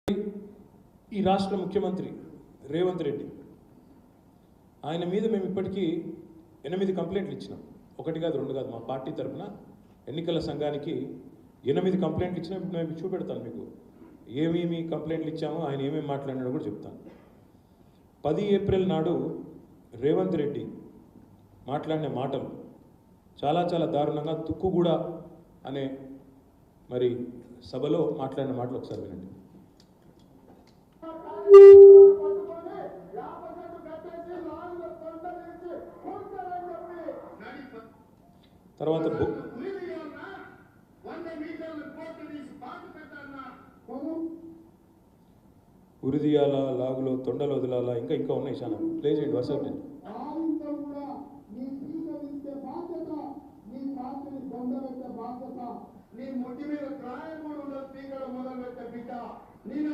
ఈ రాష్ట్ర ముఖ్యమంత్రి రేవంత్ రెడ్డి ఆయన మీద మేము ఇప్పటికీ 8 కంప్లైంట్లు ఇచ్చినాం. 1 కాదు 2 కాదు, మా పార్టీ తరఫున ఎన్నికల సంఘానికి 8 కంప్లైంట్లు ఇచ్చినా. మేము చూపెడతాను మీకు ఏమేమి కంప్లైంట్లు ఇచ్చామో, ఆయన ఏమేమి మాట్లాడినాడో కూడా చెప్తాను. 10 ఏప్రిల్ నాడు రేవంత్ రెడ్డి మాట్లాడిన మాటలు చాలా చాలా దారుణంగా, తుక్కుగూడ అనే మరి సభలో మాట్లాడిన మాటలు ఒకసారి వినండి. తర్వాత ఉరిదియాల, లాగులో తొండలు వదిలాలా, ఇంకా ఉన్నాయి చాలా. ప్లే చేయండి, వరుస